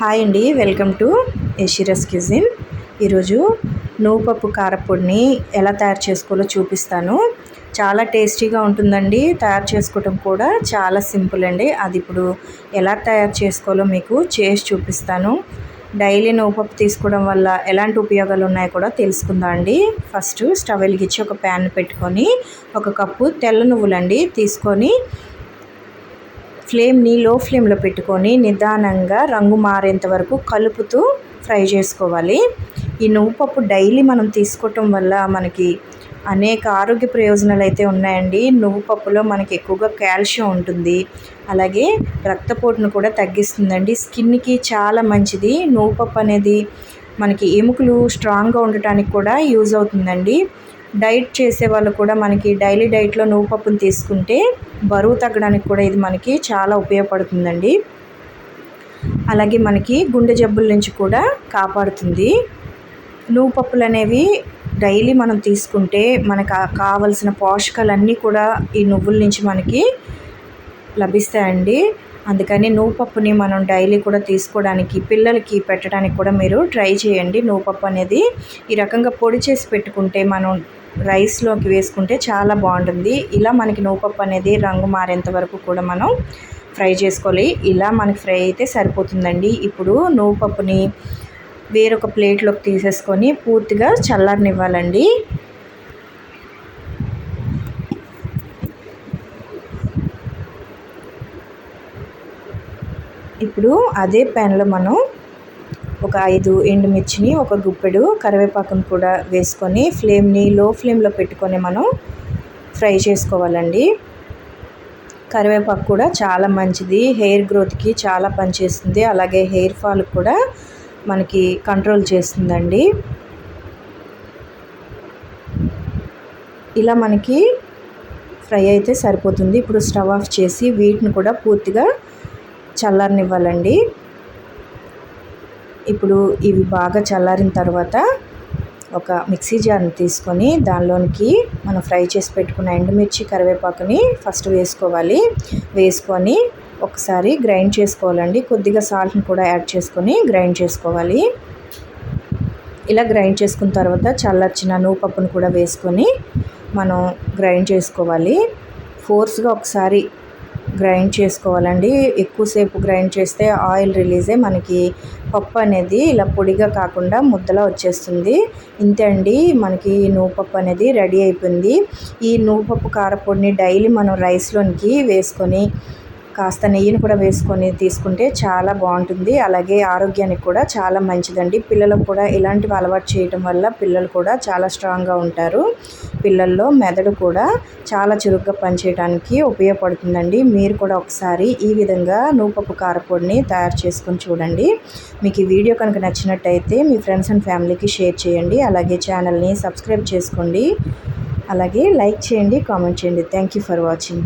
Hi అండి, welcome to యషిరస్ cuisine. ఈరోజు నువ్వుపప్పు కారపొడిని ఎలా తయారు చేసుకోవాలో చూపిస్తాను. చాలా టేస్టీగా ఉంటుందండి. తయారు చేసుకోవడం కూడా చాలా సింపుల్ అండి. అది ఇప్పుడు ఎలా తయారు చేసుకోవాలో మీకు చేసి చూపిస్తాను. డైలీ నువ్వుపప్పు తీసుకోవడం వల్ల ఎలాంటి ఉపయోగాలు ఉన్నాయో కూడా తెలుసుకుందాం అండి. ఫస్ట్ స్టవ్ వెలిగించి ఒక ప్యాన్ పెట్టుకొని ఒక కప్పు తెల్ల నువ్వులండి తీసుకొని ఫ్లేమ్ని లో ఫ్లేమ్లో పెట్టుకొని నిదానంగా రంగు మారేంత వరకు కలుపుతూ ఫ్రై చేసుకోవాలి. ఈ నువ్వుపప్పు డైలీ మనం తీసుకోవటం వల్ల మనకి అనేక ఆరోగ్య ప్రయోజనాలు అయితే ఉన్నాయండి. నువ్వుపప్పులో మనకి ఎక్కువగా కాల్షియం ఉంటుంది, అలాగే రక్తపోటును కూడా తగ్గిస్తుందండి. స్కిన్కి చాలా మంచిది. నువ్వుపప్పు అనేది మనకి ఎముకలు స్ట్రాంగ్గా ఉండటానికి కూడా యూజ్ అవుతుందండి. డైట్ చేసే వాళ్ళు కూడా మనకి డైలీ డైట్లో నువ్వుపప్పును తీసుకుంటే బరువు తగ్గడానికి కూడా ఇది మనకి చాలా ఉపయోగపడుతుందండి. అలాగే మనకి గుండె జబ్బుల నుంచి కూడా కాపాడుతుంది. నువ్వుపప్పులు అనేవి డైలీ మనం తీసుకుంటే మనకు కావలసిన పోషకాలన్నీ కూడా ఈ నువ్వుల నుంచి మనకి లభిస్తాయండి. అందుకని నువ్వుపప్పుని మనం డైలీ కూడా తీసుకోవడానికి, పిల్లలకి పెట్టడానికి కూడా మీరు ట్రై చేయండి. నువ్వుపప్పు అనేది ఈ రకంగా పొడి చేసి పెట్టుకుంటే మనం రైస్లోకి వేసుకుంటే చాలా బాగుంటుంది. ఇలా మనకి నువ్వుపప్పు అనేది రంగు మారేంత వరకు కూడా మనం ఫ్రై చేసుకోవాలి. ఇలా మనకి ఫ్రై అయితే సరిపోతుందండి. ఇప్పుడు నువ్వుపప్పుని వేరొక ప్లేట్లోకి తీసేసుకొని పూర్తిగా చల్లారనివ్వాలండి. ఇప్పుడు అదే ప్యాన్లో మనం ఒక 5 ఎండుమిర్చిని, ఒక గుప్పెడు కరివేపాకును కూడా వేసుకొని ఫ్లేమ్ని లో ఫ్లేమ్లో పెట్టుకొని మనం ఫ్రై చేసుకోవాలండి. కరివేపాకు కూడా చాలా మంచిది, హెయిర్ గ్రోత్కి చాలా పనిచేస్తుంది, అలాగే హెయిర్ ఫాల్ కూడా మనకి కంట్రోల్ చేస్తుందండి. ఇలా మనకి ఫ్రై అయితే సరిపోతుంది. ఇప్పుడు స్టవ్ ఆఫ్ చేసి వీటిని కూడా పూర్తిగా చల్లారనివ్వాలండి. ఇప్పుడు ఇవి బాగా చల్లారిన తర్వాత ఒక మిక్సీ జార్ని తీసుకొని దానిలోనికి మనం ఫ్రై చేసి పెట్టుకున్న ఎండుమిర్చి, కరివేపాకుని ఫస్ట్ వేసుకోవాలి. వేసుకొని ఒకసారి గ్రైండ్ చేసుకోవాలండి. కొద్దిగా సాల్ట్ని కూడా యాడ్ చేసుకొని గ్రైండ్ చేసుకోవాలి. ఇలా గ్రైండ్ చేసుకున్న తర్వాత చల్లార్చిన నువ్వుపప్పును కూడా వేసుకొని మనం గ్రైండ్ చేసుకోవాలి. ఫోర్స్గా ఒకసారి గ్రైండ్ చేసుకోవాలండి. ఎక్కువసేపు గ్రైండ్ చేస్తే ఆయిల్ రిలీజే మనకి పప్పు అనేది ఇలా పొడిగా కాకుండా ముద్దలా వచ్చేస్తుంది. ఇంతే అండి, మనకి నువ్వుపప్పు అనేది రెడీ అయిపోయింది. ఈ నువ్వుపప్పు కారపొడిని డైలీ మనం రైస్లోనికి వేసుకొని కాస్త నెయ్యిని కూడా వేసుకొని తీసుకుంటే చాలా బాగుంటుంది. అలాగే ఆరోగ్యానికి కూడా చాలా మంచిదండి. పిల్లలకు కూడా ఇలాంటివి అలవాటు చేయటం వల్ల పిల్లలు కూడా చాలా స్ట్రాంగ్గా ఉంటారు. పిల్లల్లో మెదడు కూడా చాలా చురుగ్గా పనిచేయడానికి ఉపయోగపడుతుందండి. మీరు కూడా ఒకసారి ఈ విధంగా నువ్వుపప్పు కారపొడిని తయారు చేసుకొని చూడండి. మీకు ఈ వీడియో కనుక నచ్చినట్టయితే మీ ఫ్రెండ్స్ అండ్ ఫ్యామిలీకి షేర్ చేయండి. అలాగే ఛానల్ని సబ్స్క్రైబ్ చేసుకోండి. అలాగే లైక్ చేయండి, కామెంట్ చేయండి. Thank you for watching.